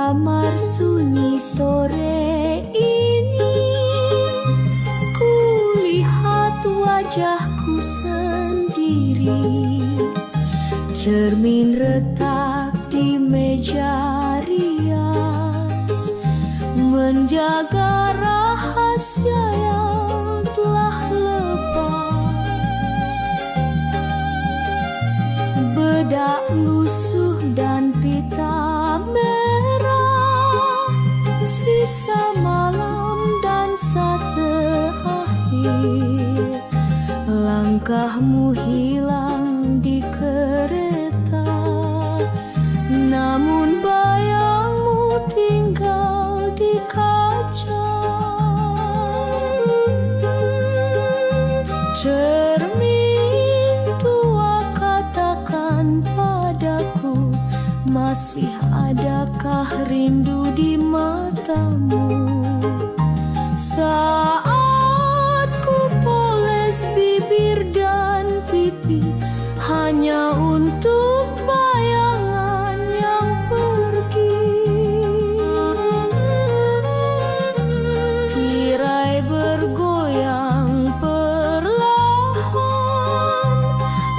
kamar sunyi sore ini, kulihat wajahku sendiri, cermin retak di meja rias, menjaga rahasia yang telah lepas. Bedak lusuh dan pita merah, sisa malam dansa terakhir. Langkahmu hilang di kereta, namun bayangmu tinggal di kaca. Cermin tua, katakan padaku, masih adakah rindu di matamu? Saat ku poles bibir dan pipi hanya untuk bayangan yang pergi. Tirai bergoyang perlahan,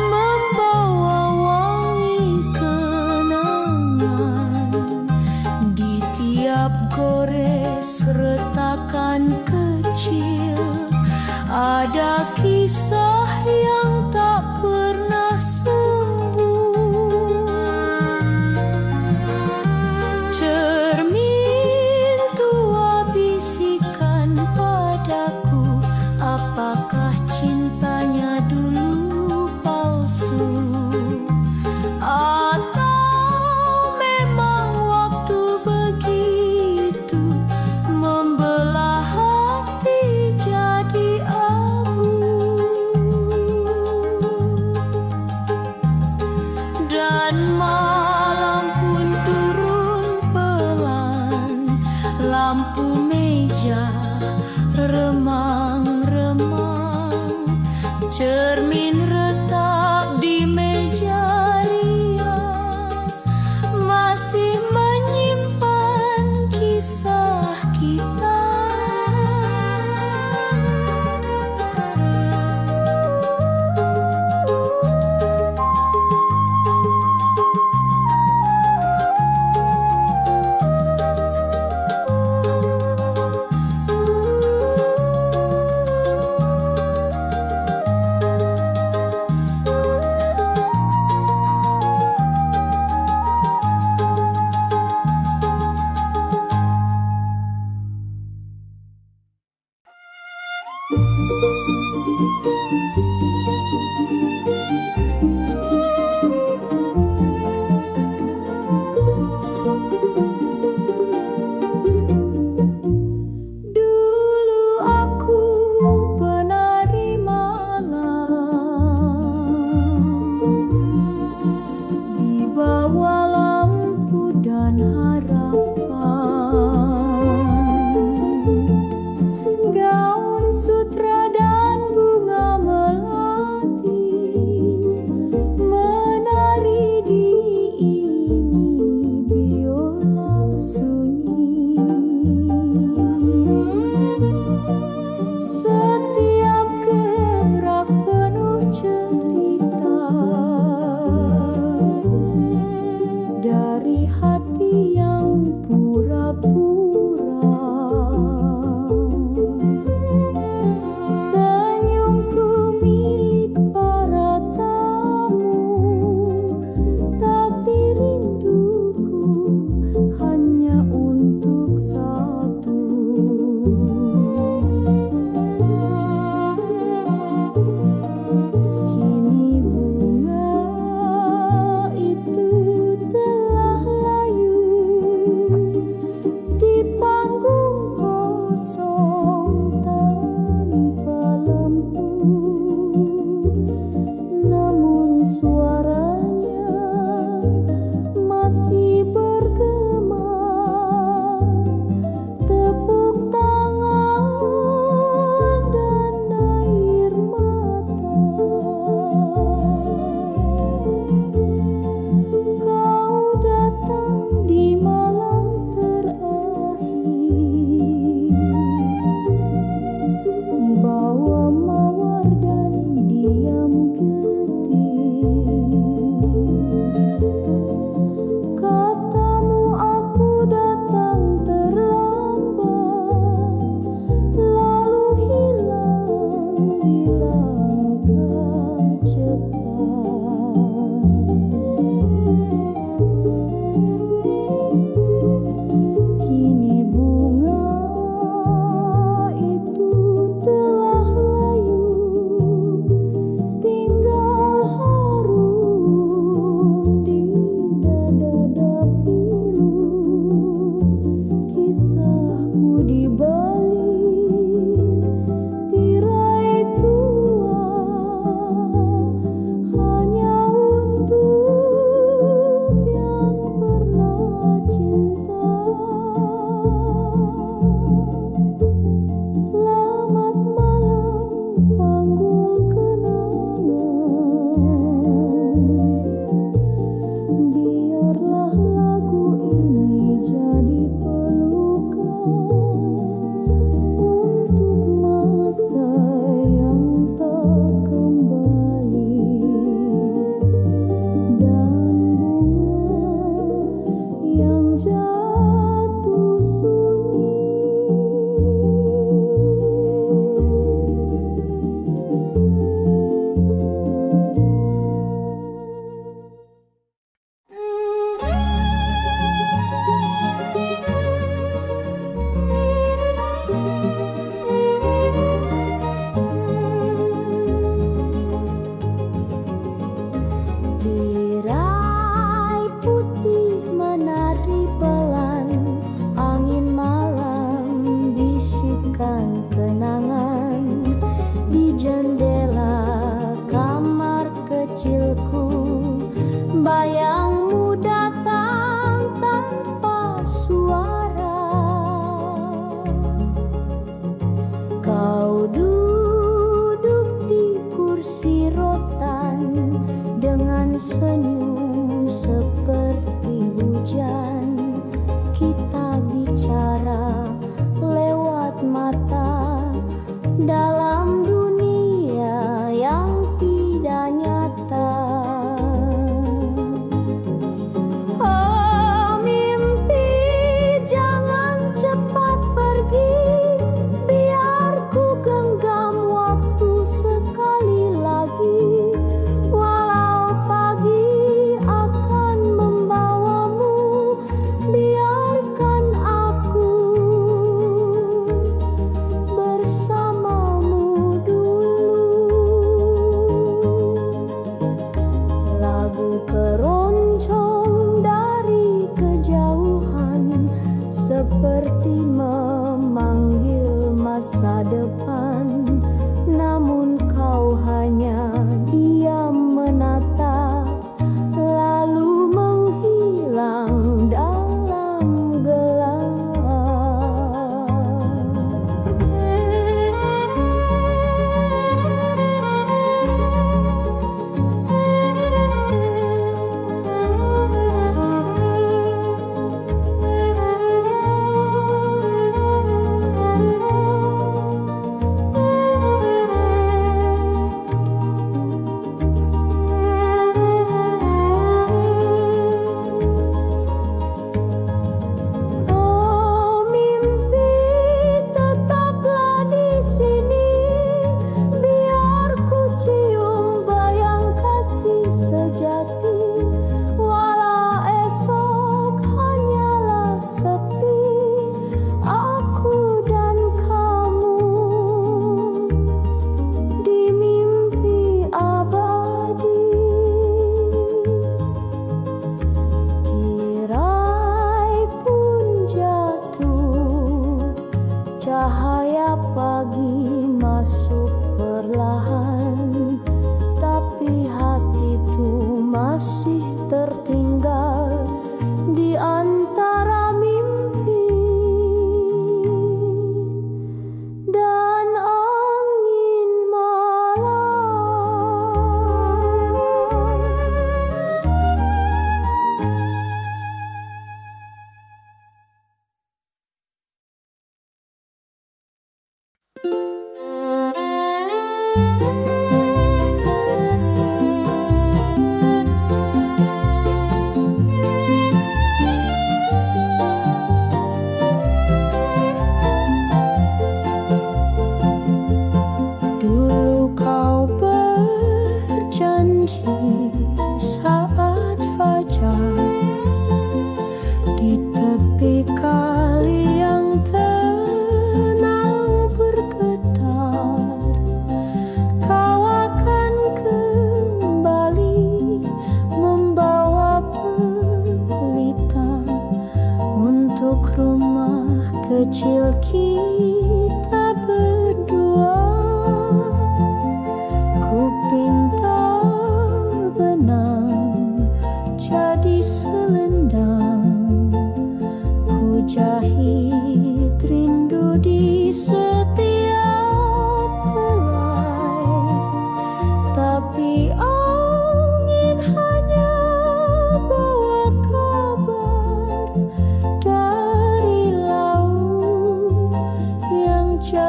membawa wangi kenangan. Di tiap gores retakan kecil ada kisah yang tak pernah sembuh. Cermin tua, bisikan padaku, apakah cintanya dulu palsu? Atau memang waktu begitu membelah hati jadi abu? Dan malam pun turun pelan, lampu meja remang-remang, cermin retak di meja rias masih menyimpan kisah kita. Dulu aku penari malam, di bawah lampu dan harapan. Gaun sutra dan bunga melati, menari diiringi biola sunyi. Setiap gerak penuh cerita dari hati yang jatuh sunyi. Tirai putih menari pelan, angin malam bisikan kenangan di jendela kamar kecilku. Bayangmu datang tanpa suara. Kau duduk di kursi rotan dengan senyum seperti hujan. Kita bicara lewat mata dalam dunia yang tidak nyata. Oh mimpi, jangan cepat pergi, biar ku genggam waktu sekali lagi. Walau pagi akan membawamu, biarkan aku bersamamu dulu. Lagu keroncong dari kejauhan seperti memanggil masa depan, namun kau hanya diam menatap, lalu menghilang dalam gelap. Oh mimpi, tetaplah di sini, biar ku cium bayang kasih sejati. Walau esok hanyalah sepi, aku dan kamu di mimpi abadi. Tirai pun jatuh, cahaya pagi masuk perlahan, tapi hatiku masih tertinggal di antara mimpi dan angin malam. Dulu kau berjanji saat fajar di tepi kali yang tenang bergetar, kau akan kembali membawa pelita untuk rumah kecil kita berdua. Ku pintar benang jadi selendang, ku jahit rindu di setiap helai, tapi angin hanya bawa kabar dari laut yang jauh.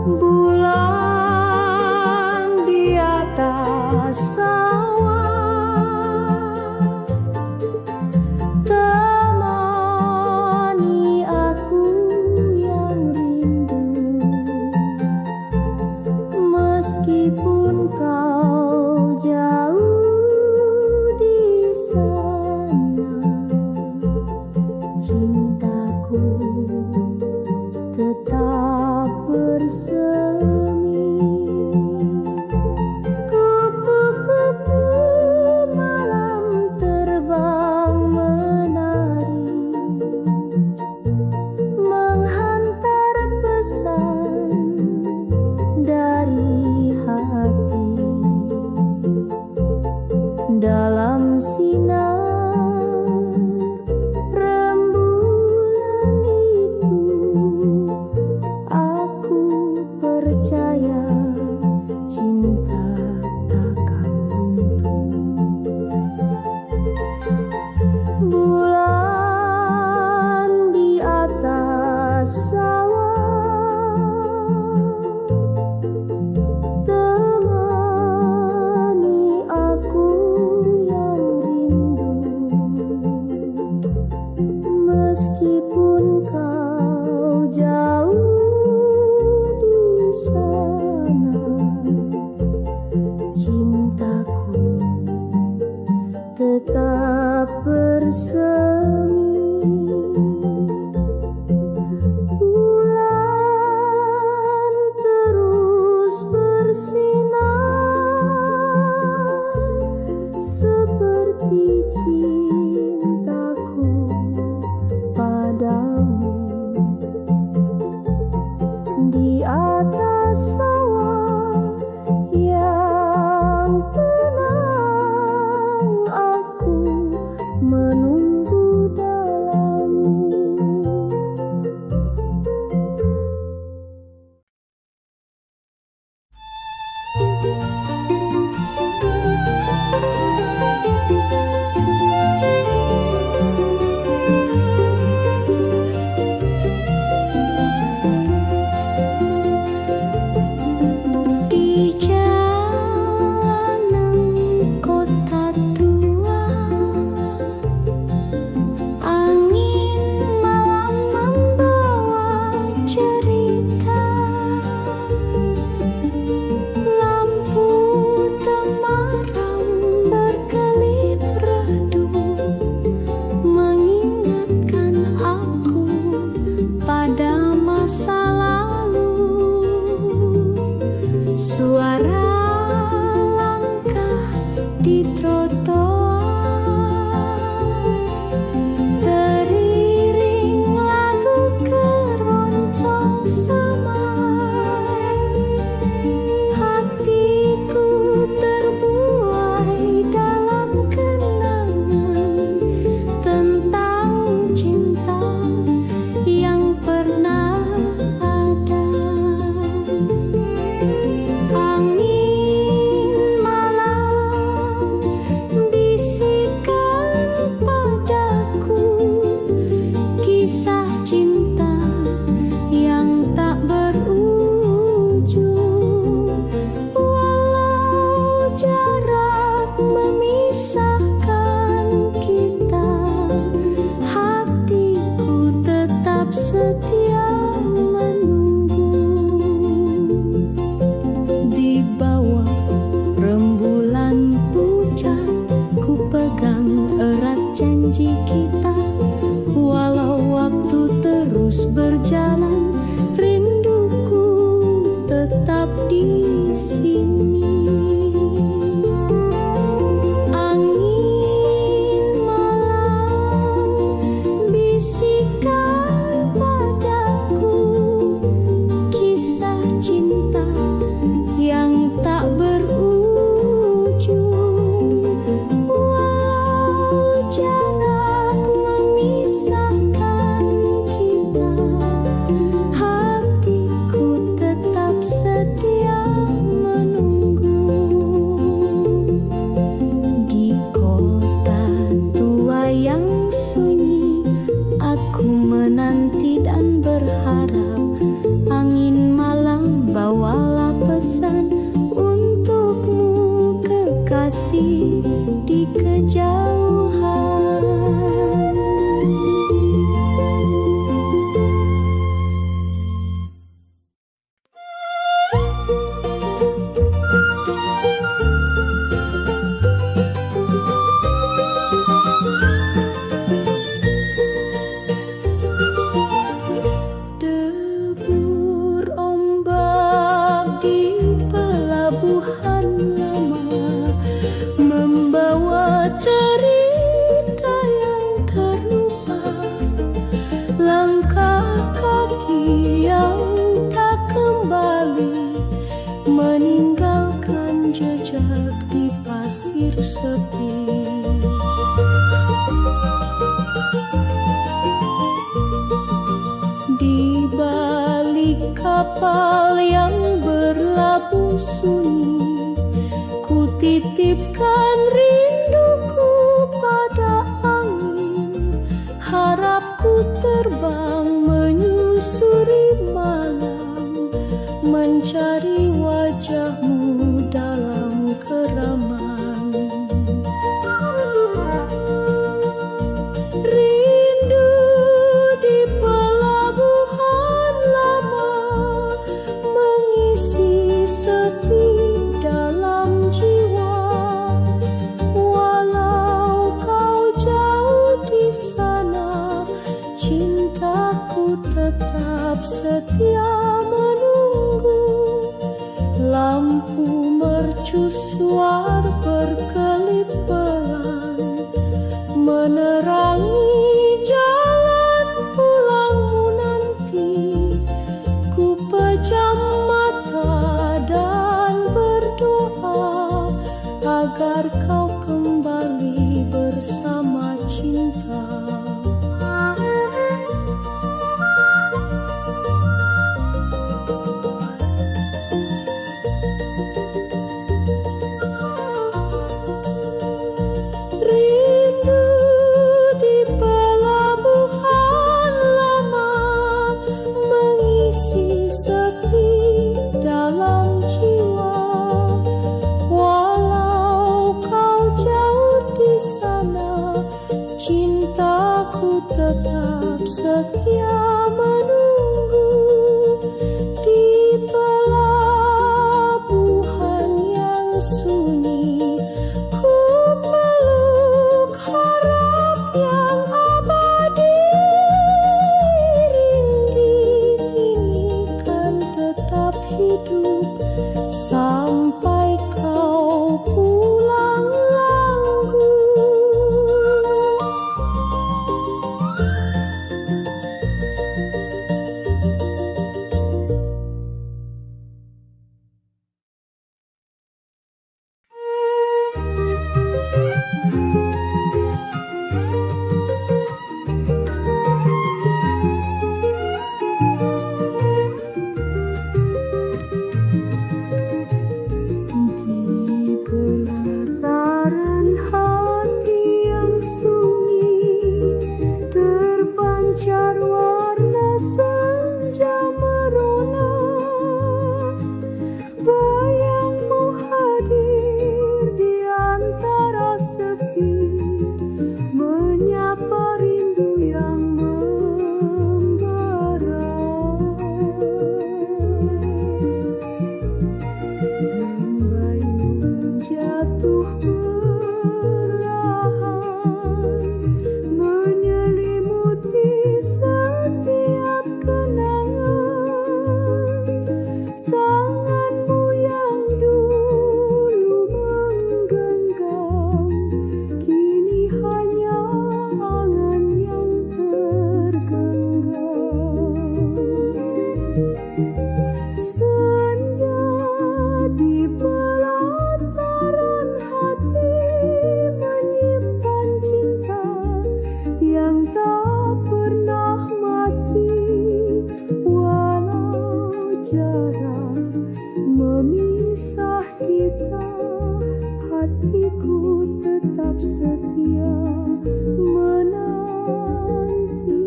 Bulan di atas sawah Meskipun kau jauh di sana, cintaku tetap bersemi. Bulan terus bersinar seperti cintaku padamu. Di atas sawah yang tenang, aku menunggu dalammu. Di jalanan kota tua, angin malam membawa cerita. Lampu temaram berkelip redup, mengingatkan aku pada masa lalu. Suara langkah di trotoar, teriring lagu keroncong samar. Hatiku terbuai dalam kenangan tentang cinta yang pernah ada. Angin malam bisikan padaku kisah cinta yang tak berujung. Walau jarak memisahkan kita, hatiku tetap setia menunggu. Di bawah rembulan pucat, ku pegang erat janji kita. Walau waktu terus berjalan, rinduku tetap di sini. Angin malam bisikan padaku kisah cinta yang tak berujung. Walau jarak memisahkan kita, hatiku tetap setia menunggu. Di kota tua yang sunyi, aku menanti dan berharap. Angin malam bawalah pesan untukmu, kekasih di kejauhan. Debur ombak di pelabuhan lama membawa cerita yang terlupa. Langkah kaki yang tak kembali meninggalkan jejak di pasir sepi. Di balik kapal yang berlabuh sunyi, ku titipkan rinduku pada angin. Harapku terbang menyusuri malam, mencari wajahmu dalam keraman. Rindu tetap setia menunggu. Lampu mercusuar berkelip pelan, menerangi jalan pulangmu nanti. Ku pejam mata dan berdoa agar kau kembali bersama cinta. Rindu di pelabuhan lama mengisi sepi dalam jiwa. Walau kau jauh di sana, cintaku tetap setia menunggu. Di pelabuhan yang sunyi, ku peluk harap yang abadi. Rindu ini kan tetap hidup sampai kau pulang langgu. Di pelataran hati yang sunyi, terpancar warna senja merona. Bayangmu hadir di antara sepi, menyapa rindu yang membara. Membayung jatuh perlahan, menyelimuti setiap kenangan. Tanganmu yang dulu menggenggam, kini hanya angan yang tergenggam. Senja di pelataran hati menyimpan cinta yang tak pernah mati. Walau jarak memisah kita, hatiku tetap setia menanti.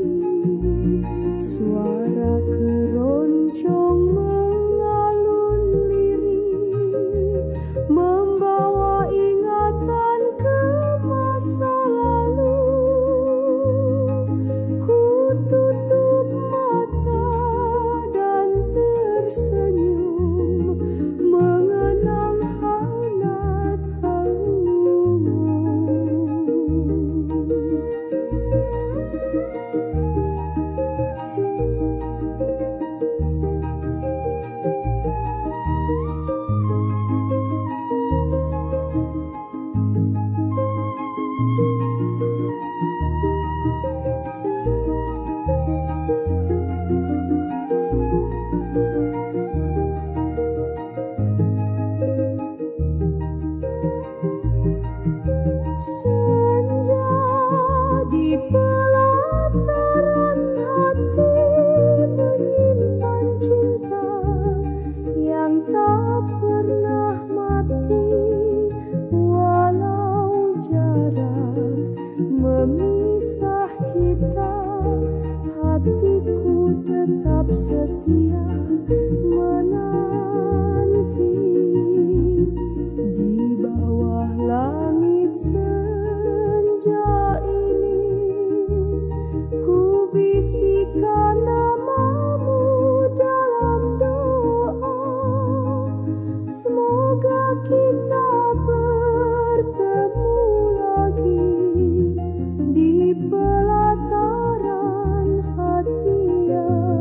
Suara keroncong mengalun lirih, membawa ingatan ke masa lalu. Ku tutup mata dan tersenyum, mengenang hangat halumu. Senja di pelataran hati menyimpan cinta yang tak pernah mati. Walau jarak memisah kita, hatiku tetap setia menanti. Di bawah langit senja ini, ku bisikan namamu dalam doa. Semoga kita bertemu lagi di pelataran hati yang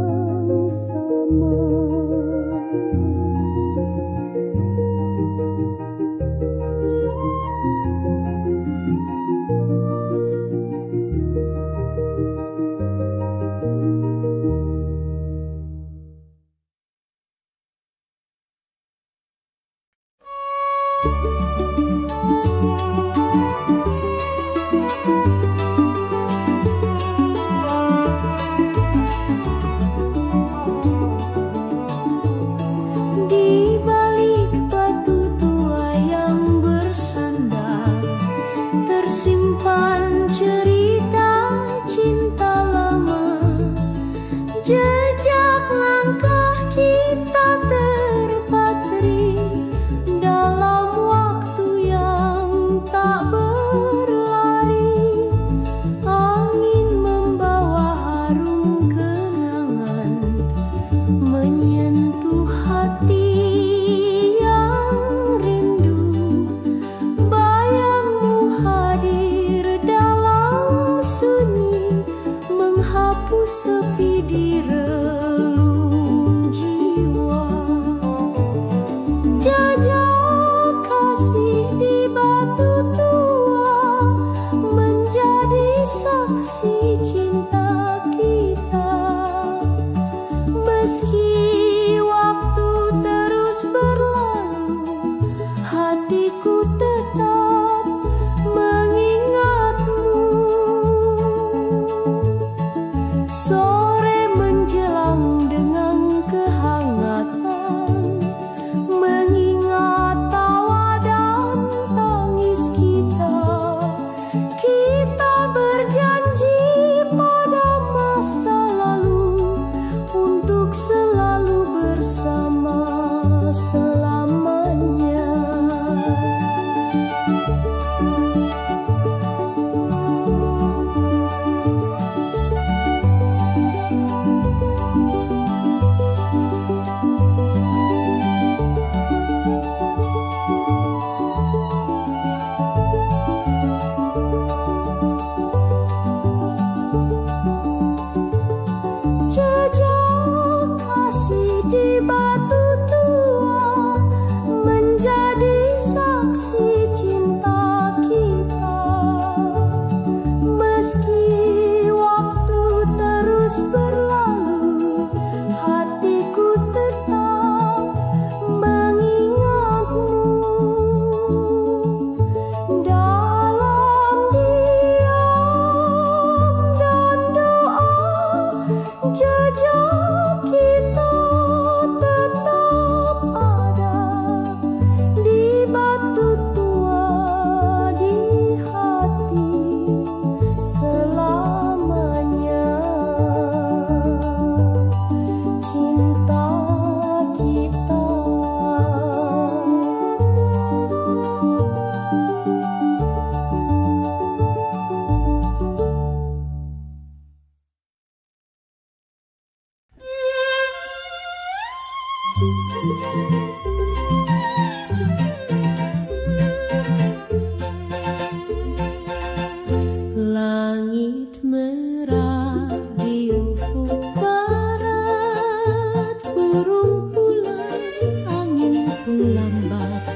Langit merah di ufuk barat, burung pulang, angin pun lambat.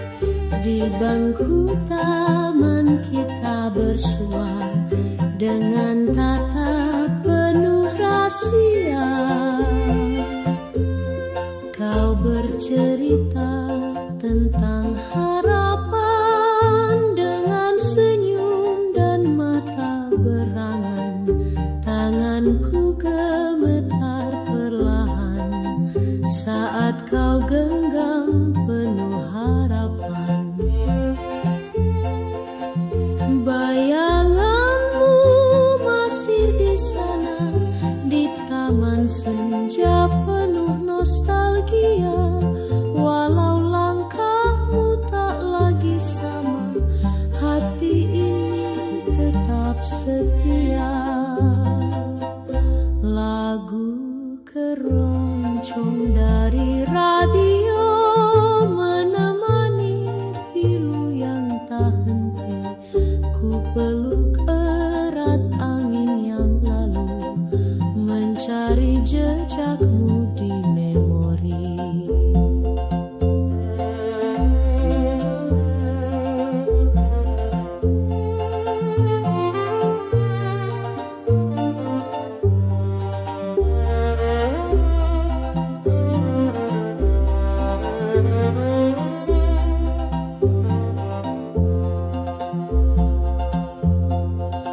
Di bangku taman kita bersua dengan tatap penuh rahasia. Kau bercerita tentang harapan dengan senyum dan mata berangan. Tanganku gemetar perlahan saat kau genggam penuh harapan. Bayanganmu masih di sana, di taman senja penuh nostalgia. Walau langkahmu tak lagi sama, hati ini tetap setia. Lagu keroncong dari radio menemani pilu yang tak henti. Ku peluk erat angin yang lalu, mencari jejakmu di memori.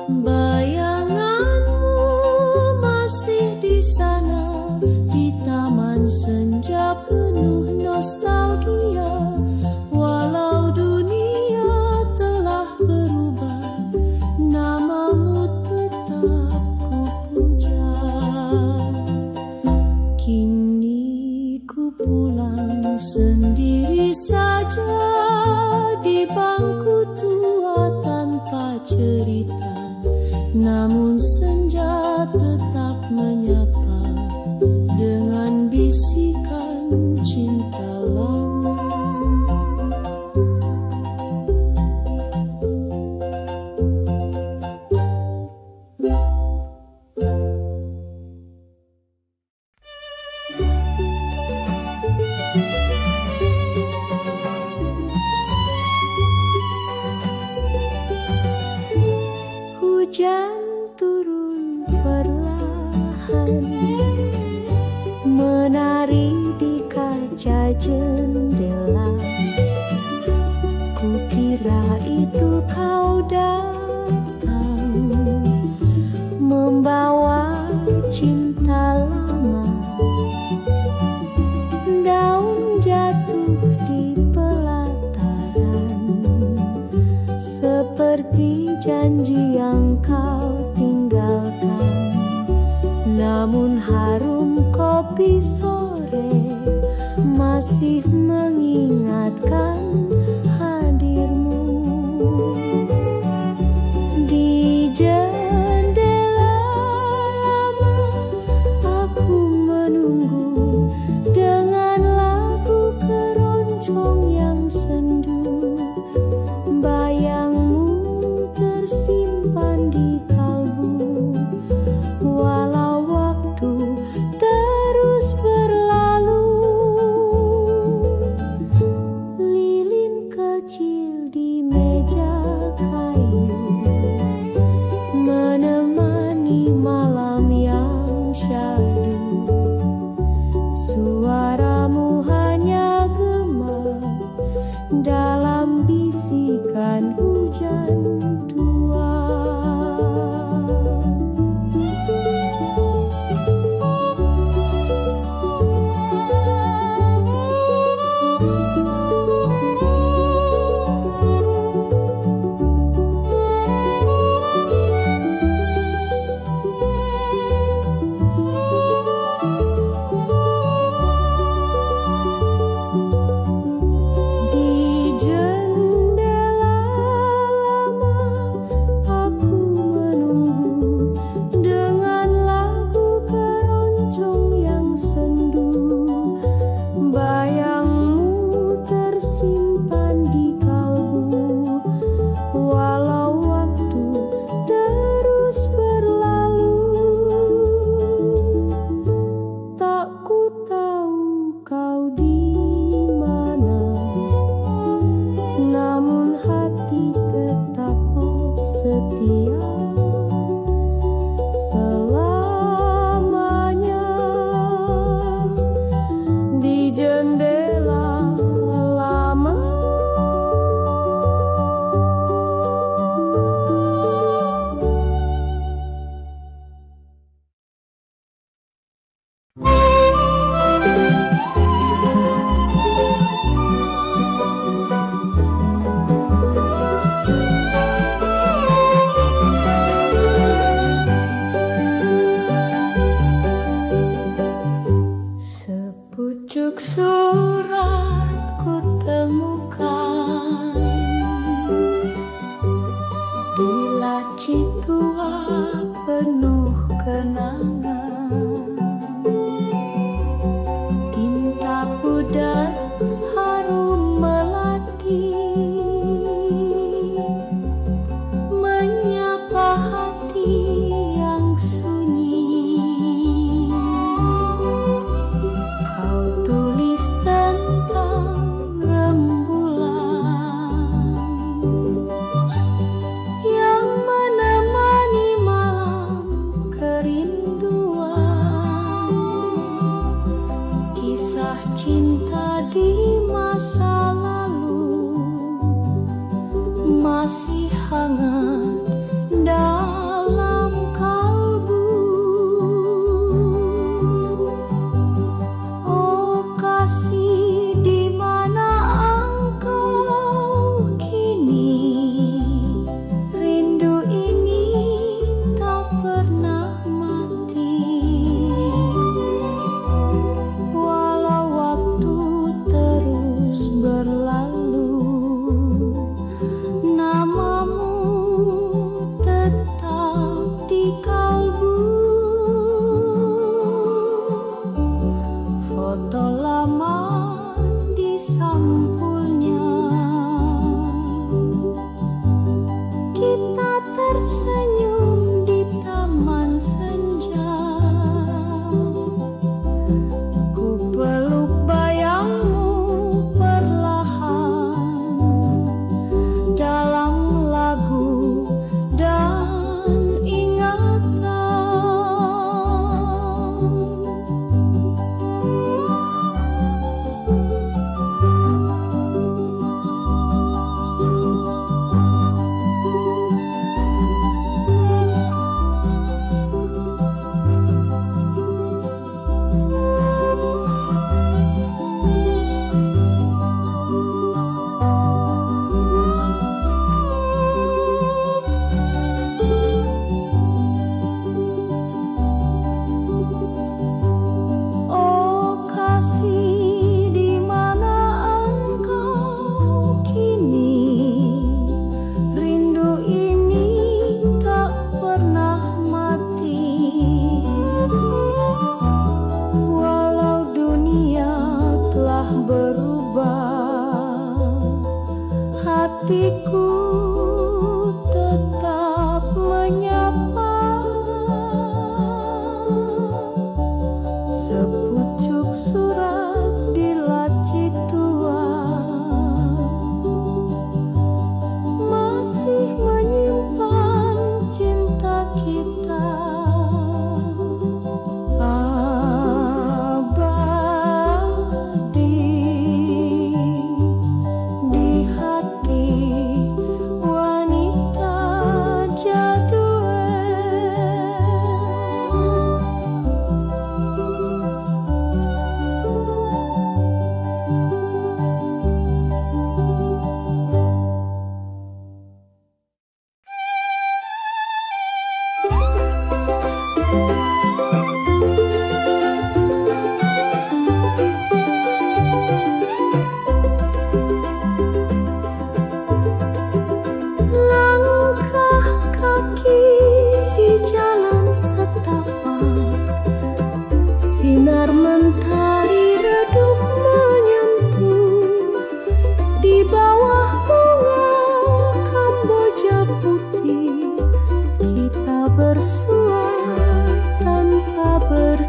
Bayanganmu masih di sana, di taman senja penuh nostalgia. Walau dunia telah berubah, namamu tetap ku puja. Kini ku pulang sendiri saja di bangku tua tanpa cerita. Namun senja tetap menyapa dengan bisikan cinta lama. Hujan turun perlahan, menari di kaca jendela. Kukira itu kau datang, membawa cinta lama. Daun jatuh di pelataran, seperti janji yang kau tinggalkan. Namun harum kopi sore masih mengingatkan hadirmu. Di jendela lama aku menunggu dengan lagu keroncong yang sendu. Bayangmu tersimpan di kalbu, walau waktu terus berlalu. Lilin malam yang syahdu. Suaramu hanya gema dalam bisikan hujan tua.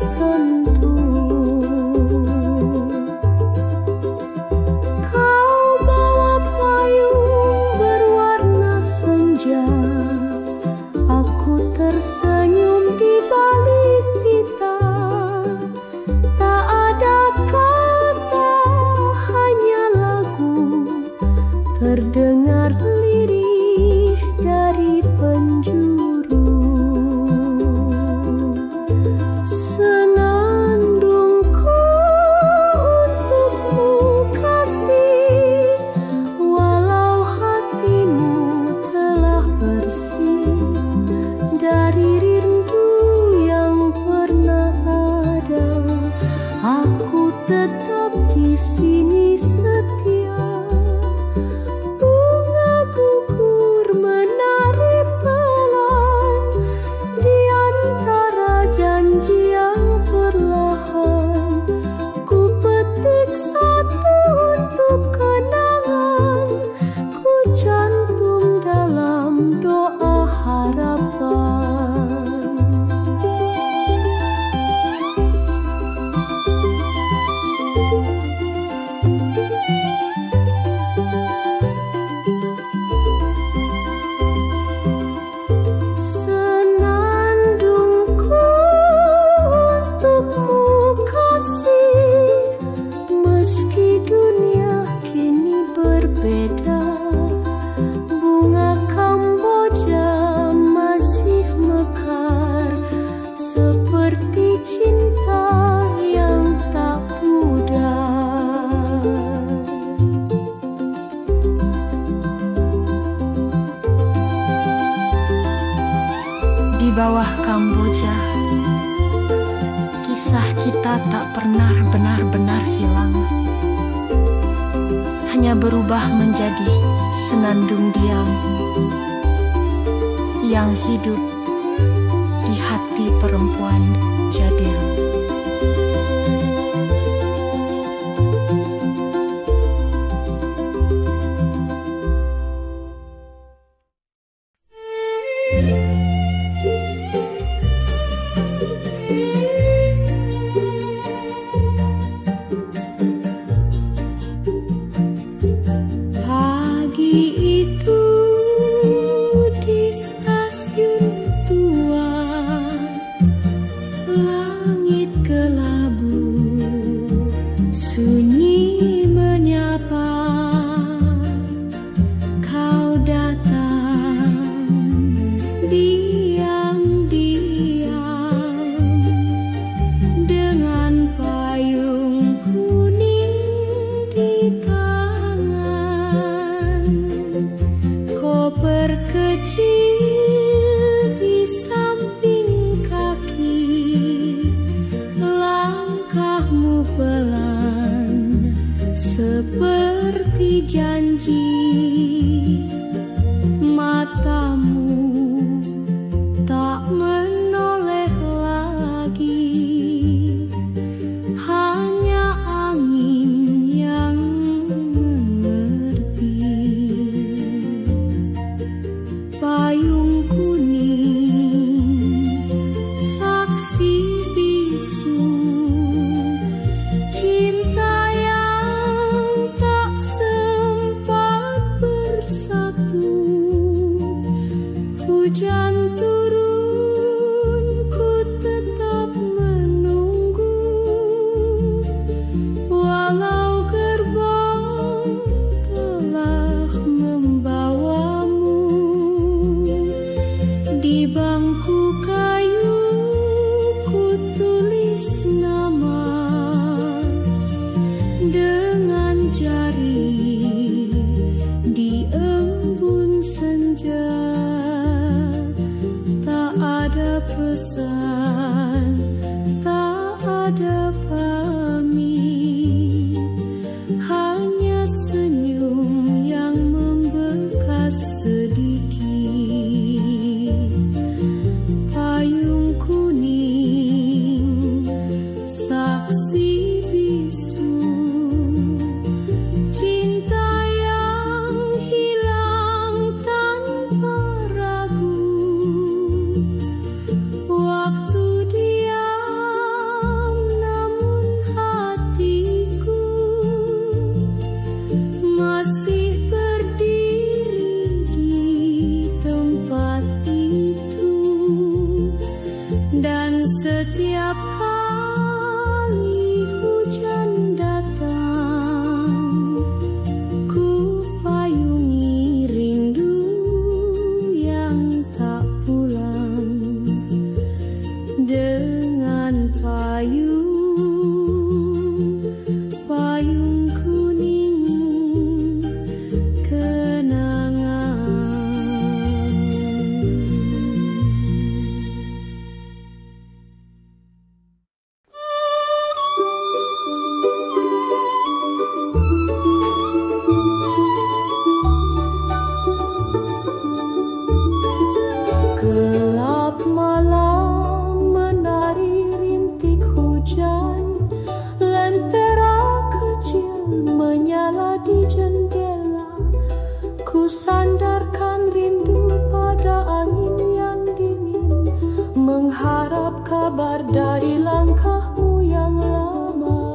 sentuh. Kau bawa payung berwarna senja, aku tersenyum di balik kita. Tak ada kata, hanya lagu terdengar lirih dari penjuru. Senandungku untukmu kasih, walau hatimu telah bersih dari rindu yang pernah ada. Aku tetap di sini setia. Bunga gugur menari pelan di antara janji yang perlahan. Ku petik satu untuk kenangan, ku cantum dalam doa harapan. Senandungku untukmu kasih, meski dunia kini berbeda. Bunga Kamboja masih mekar seperti cinta yang tak pudar. Di bawah Kamboja, kisah kita tak pernah benar-benar hilang, hanya berubah menjadi senandung diam yang hidup di hati perempuan jadil. Pagi itu di stasiun tua, langit kelabu sunyi menyapa. Kau datang diam-diam dengan payung kuning di tangan, koper kecil di samping kaki. Langkahmu pelan seperti janji, matamu tak menoleh lagi, hanya angin yang mengerti. Payung kuning, saksi bisu, cinta yang tak sempat bersatu. Hujan turun, ku tetap menunggu, walau gerbang telah membawamu. Di bangku kayu ku tulis nama dengan jari di embun senja. Tak ada pesan, tak ada pamit, hanya senyum yang membekas sedikit. Payung kuning, saksi bisu, cinta yang hilang tanpa ragu. Waktu diam Dan setiap kali hujan datang, ku payungi rindu yang tak pulang dengan payung kuning kenangan. Gelap malam menari rintik hujan, lentera kecil menyala di jendela. Ku sandarkan rindu pada angin yang dingin, mengharap kabar dari langkahmu yang lama.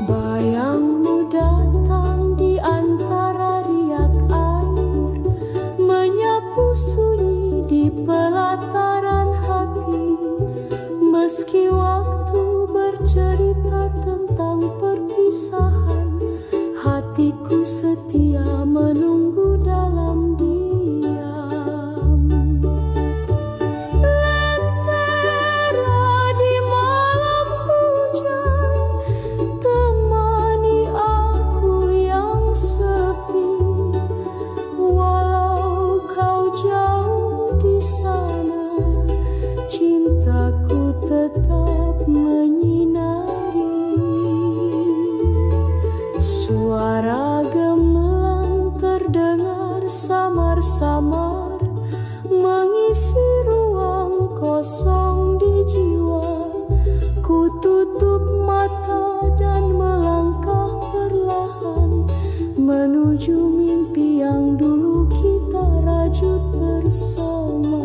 Bayangmu datang di antara riak air, menyapu sunyi di pelataran hati. Meski waktu bercerita tentang perpisahan, hatiku setia menunggu dalam diam. Lentera di malam hujan, temani aku yang sepi. Walau kau jauh di sana, cintaku tetap menyinari. Suara gamelan terdengar samar-samar, mengisi ruang kosong di jiwa. Ku tutup mata dan melangkah perlahan menuju mimpi yang dulu kita rajut bersama.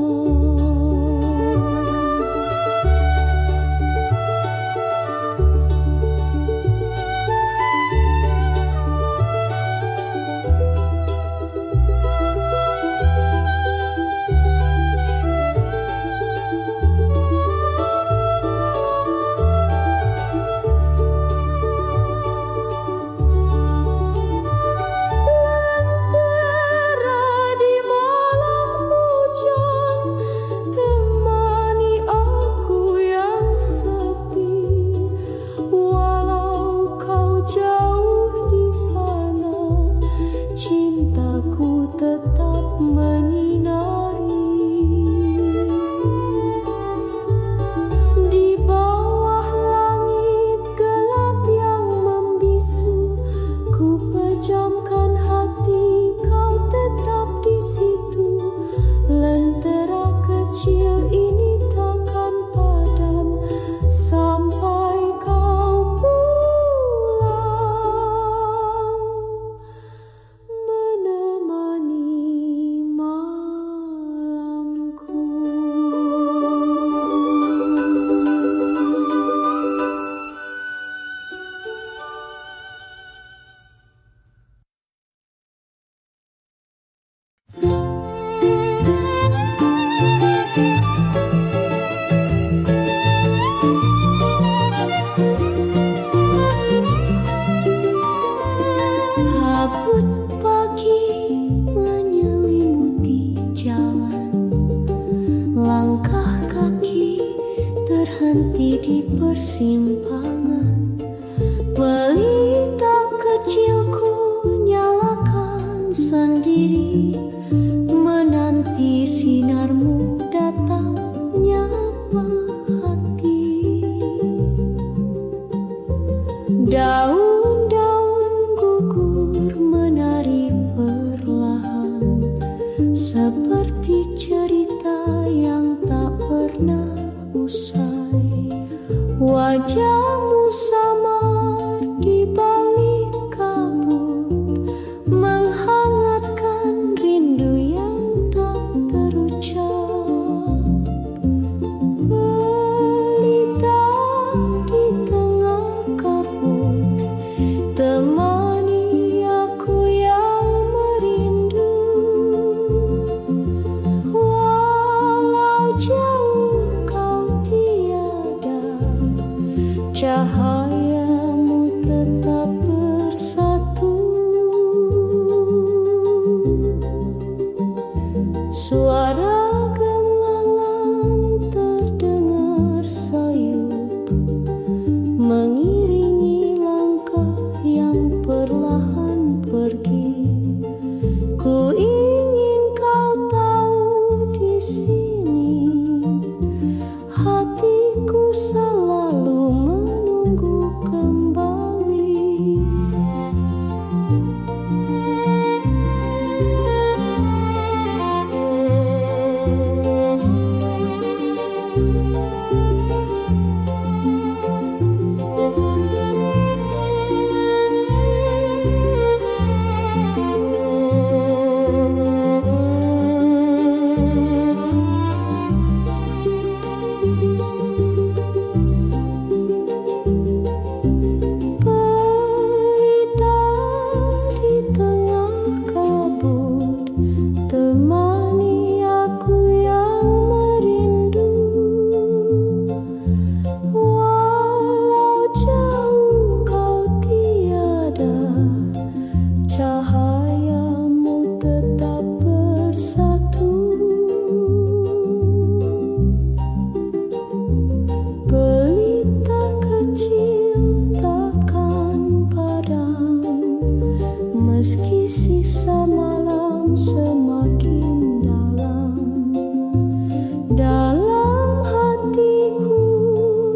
Berhenti di persimpangan, pelita kecilku nyalakan sendiri, menanti sinarmu datang nyapa hati. Daun-daun gugur menari perlahan, seperti cerita yang tak pernah usai. Wajahmu samar di balik kabut, menghangatkan rindu yang tak terucap. Pelita di tengah kabut, temani aku yang merindu. Walau jauh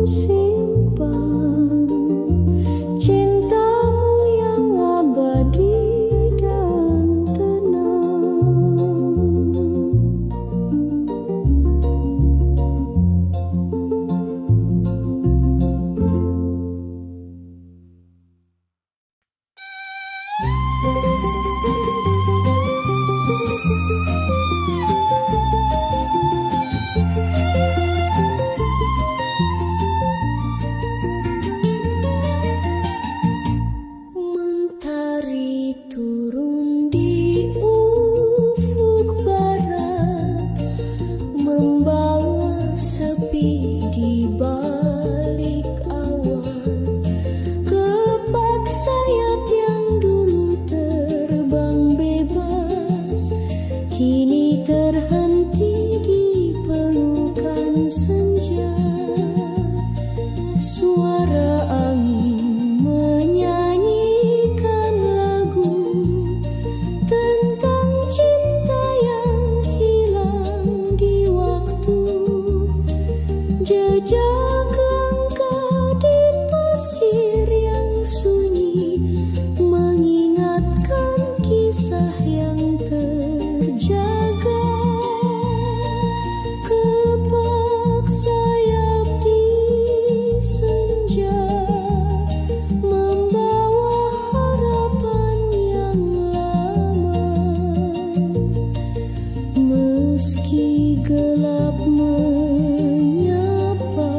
simpan cintamu yang abadi dan tenang. Mentari turun di ufuk barat, membawa sepi di balik awan. Kepak sayap yang dulu terbang bebas, kini terhenti di pelukan senja. Suara angin menyanyikan lagu tentang cinta yang hilang di waktu. Jejak langkah di pasir yang sunyi mengingatkan kisah yang terjaga. Kepak sayap di senja membawa harapan yang lama. Meski gelap menyapa,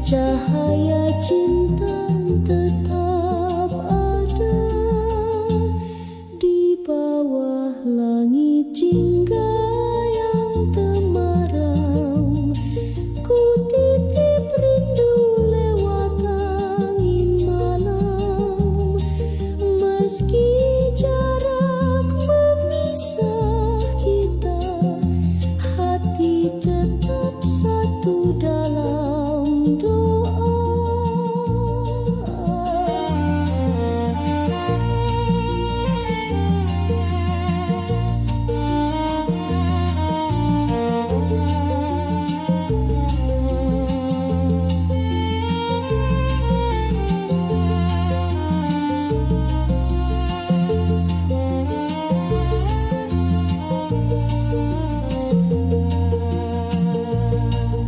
cahaya cinta tetap ada di bawah langit jingga yang temaram. Ku titip rindu lewat angin malam. Meski jarak memisah kita, hati tetap satu dalam doa.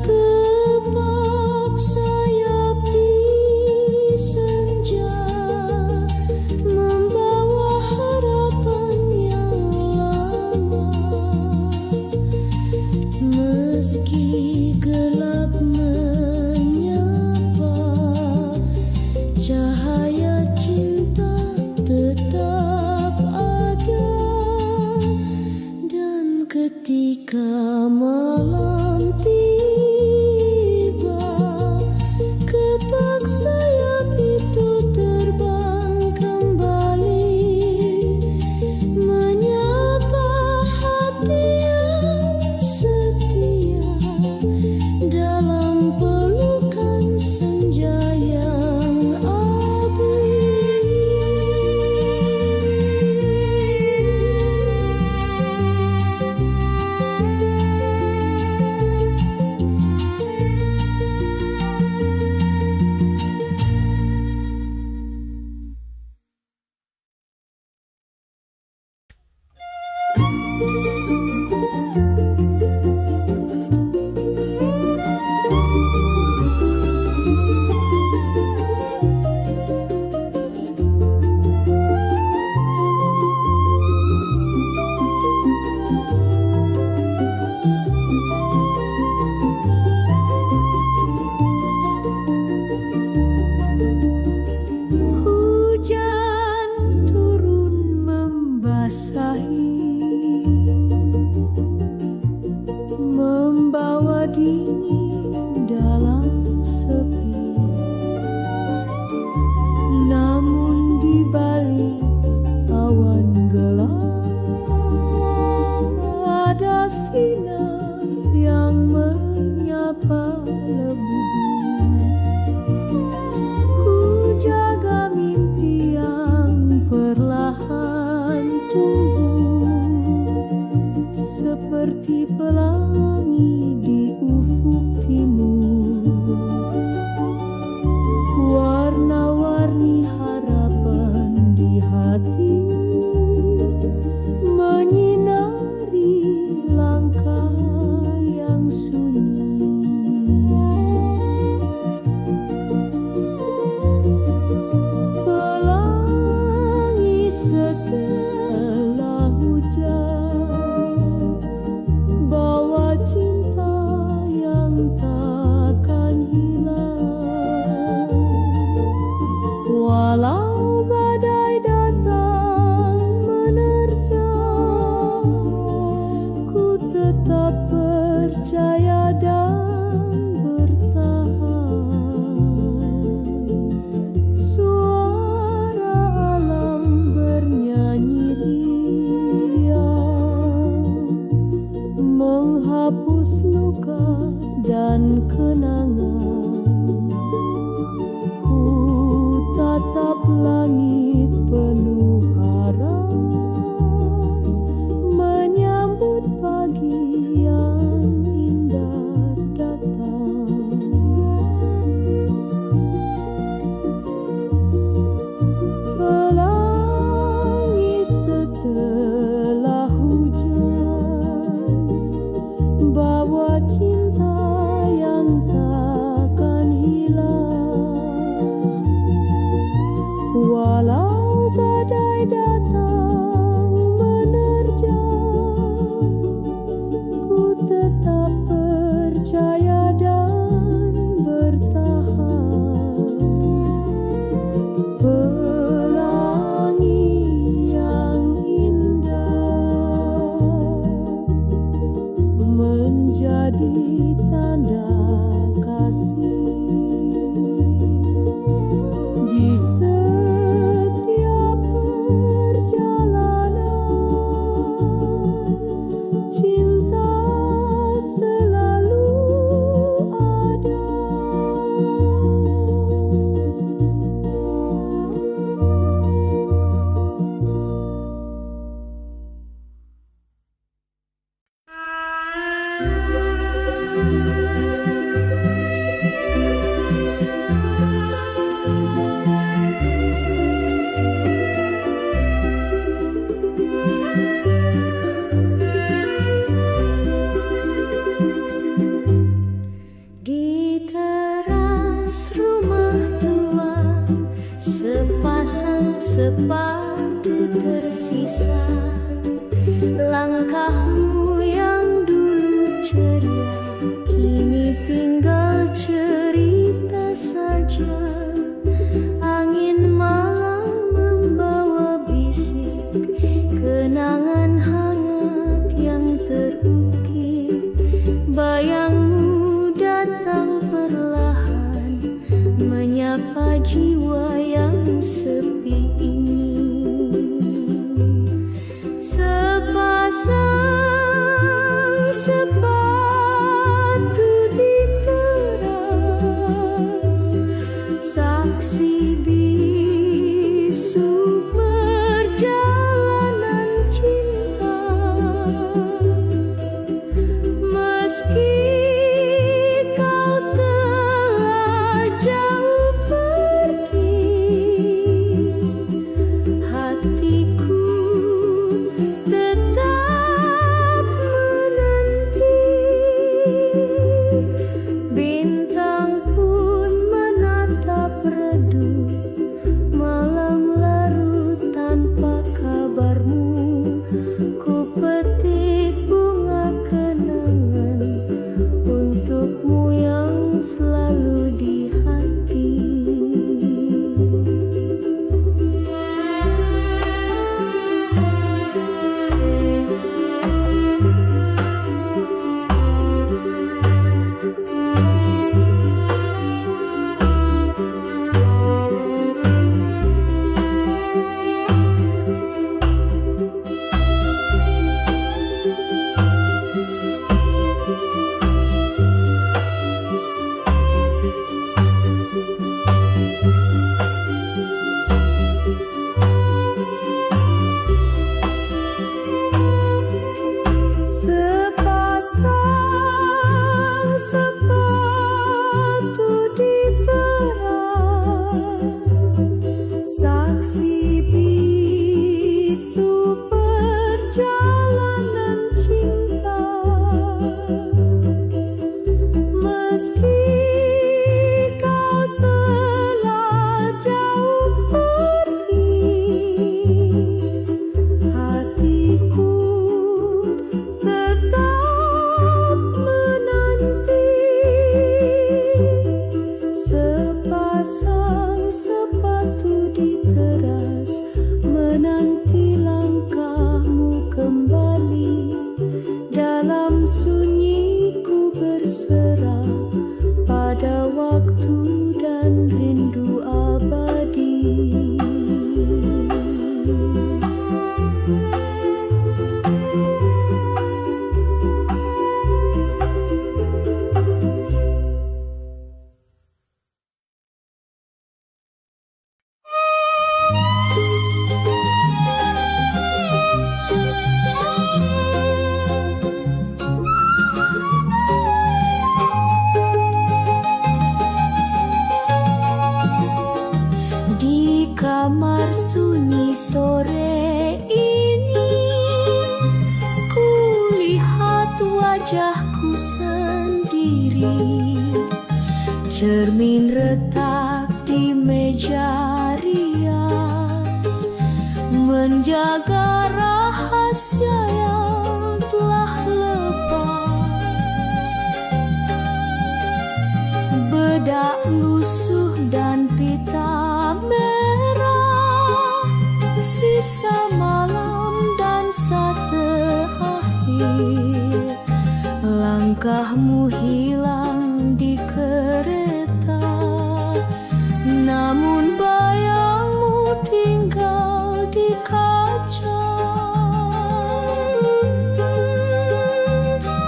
Kepak sayap di senja membawa harapan yang lama. Meski gelap menyapa, cahaya cinta tetap ada. Dan ketika malam tiba, kepak sayap itu terbang kembali, menyapa hati yang setia dalam pelukan senja yang abadi. Hujan turun membasahi, membawa dingin dalam sepi. Namun di balik awan gelap ada sinar yang menyapa lebih. Ku jaga mimpi yang perlahan tumbuh seperti pelangi di ufuk luka dan kenangan. Ku tatap langit penuh harap, menyambut pagi yang indah datang. Pelangi setelah hujan, bawa cinta yang takkan hilang. Walau badai datang menerjang, ku tetap percaya dan bertahan. Pelangi yang indah menjadi tanda kasih di setiap perjalanan. Cinta selalu ada. Di teras rumah tua, sepasang sepatu tersisa. Langkahmu yang dulu ceria, kini tinggal cerita saja. Angin malam membawa bisik kenangan hangat yang terukir. Bayangmu datang perlahan, menyapa jiwa yang sepi ini. Sepasang sepatu di teras, saksi bisu perjalanan cinta. Meski kau telah jauh pergi, hatiku tetap menanti. Bintang pun menatap redup, malam larut tanpa kabarmu. Ku petik bunga kenangan wajahku sendiri, cermin retak di meja rias, menjaga rahasia yang telah lepas. Bedak lusuh dan pita merah, sisa malam dansa terakhir. Langkahmu hilang di kereta, namun bayangmu tinggal di kaca.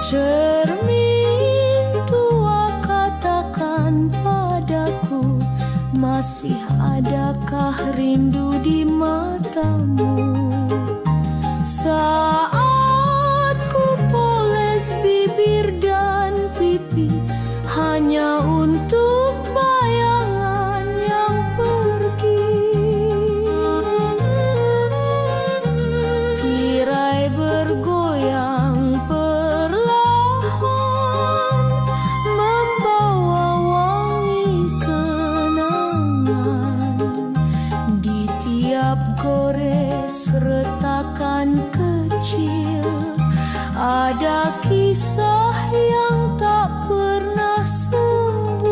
Cermin tua katakan padaku, masih adakah rindu di matamu? Saat ku poles bibir dan pipi hanya untuk bayangan yang pergi. Tirai bergoyang perlahan, membawa wangi kenangan. Di tiap gores retakan kecil ada kisah yang tak pernah sembuh.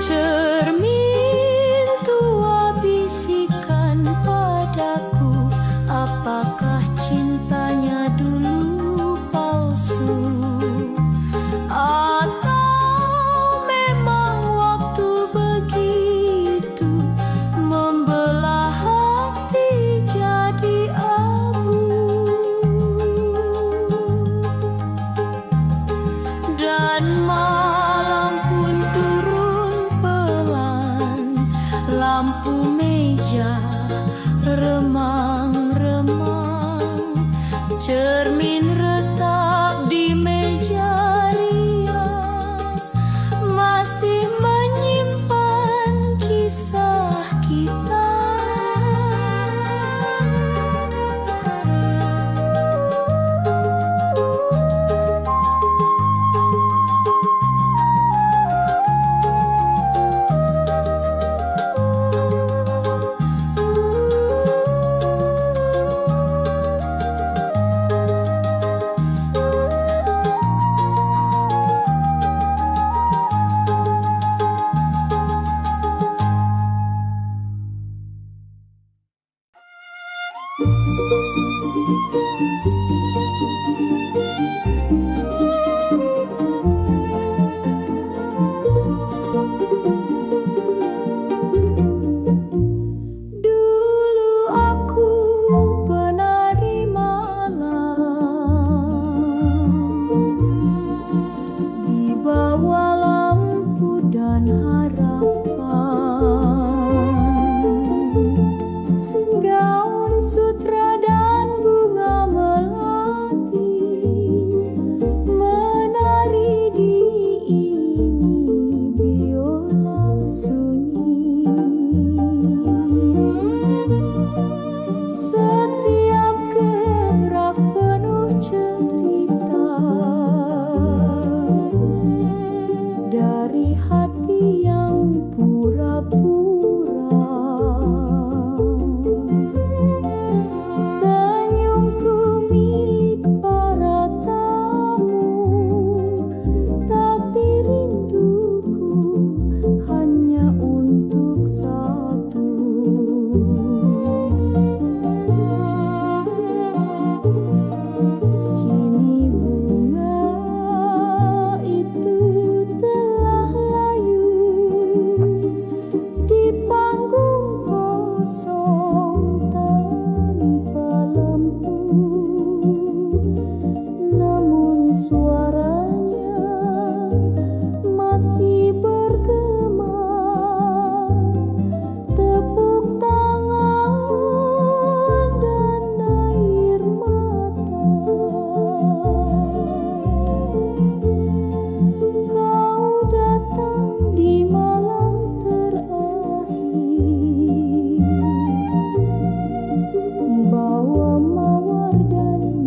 Cermin tua bisikan padaku, apakah cintanya dulu palsu? Atau memang waktu begitu membelah hati jadi abu? Dan malam pun turun pelan, lampu meja remang-remang, cermin retak di meja rias masih menyimpan kisah kita. Dulu aku penari malam, di bawah lampu dan harapan. Gaun sutra dan bunga melati, menari di ini biola sunyi. Setiap gerak penuh cerita dari hati yang pura-pura. Senyumku milik para tamu, tapi rinduku hanya untuk satu. Kini bunga itu telah layu di panggung kosong tanpa lampu, namun suaranya masih bergema. Tepuk tangan dan air mata, kau datang di malam terakhir, bawa mawar dan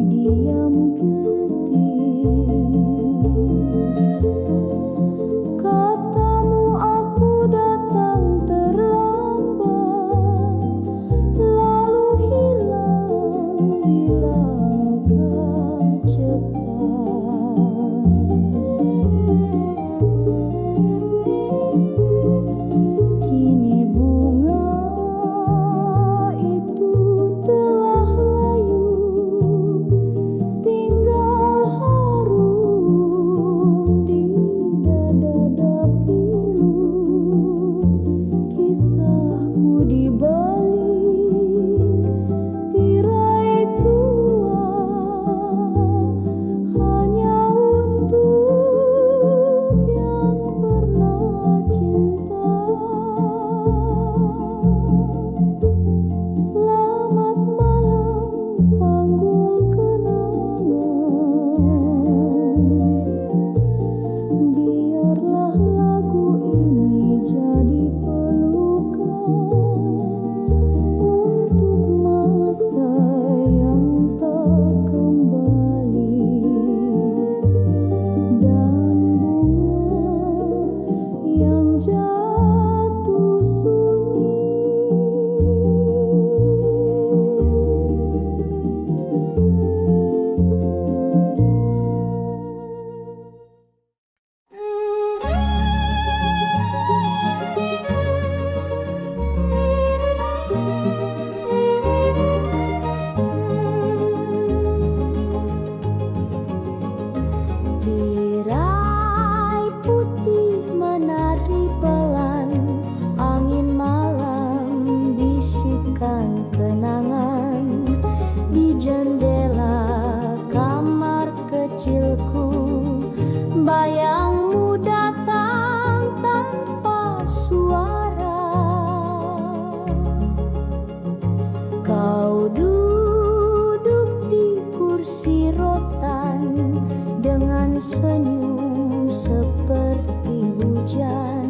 lautan dengan senyum seperti hujan.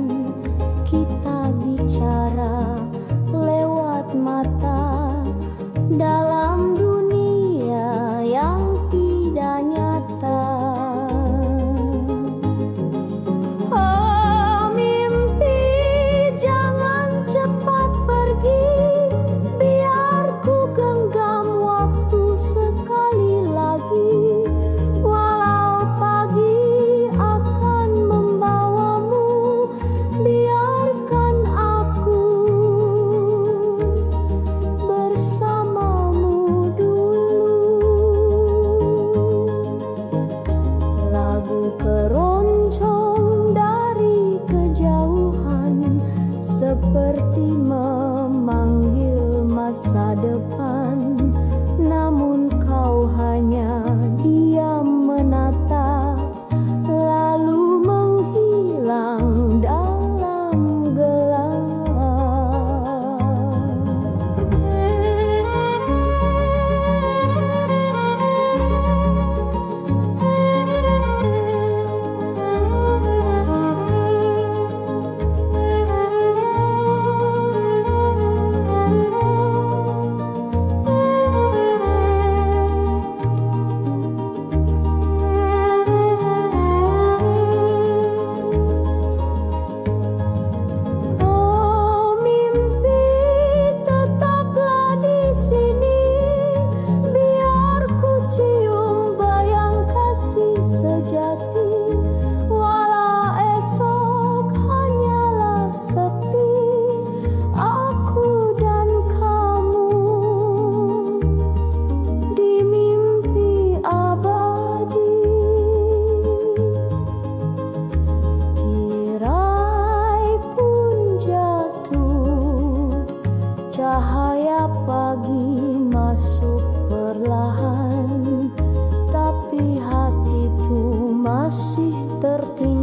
Kita bicara lewat mata dalam dunia yang tidak nyata. Oh mimpi, jangan cepat pergi, biar ku genggam waktu sekali lagi. Walau pagi akan membawamu, biarkan aku bersamamu dulu. Lagu keroncong dari kejauhan seperti memanggil masa depan, namun kau hanya diam menatap, lalu menghilang dalam gelap. Oh mimpi, tetaplah di sini, biar ku cium bayang kasih sejati. Walau esok hanyalah sepi, aku dan kamu di mimpi abadi. Tirai pun jatuh, cahaya pagi masuk perlahan, tapi hatiku masih tertinggal.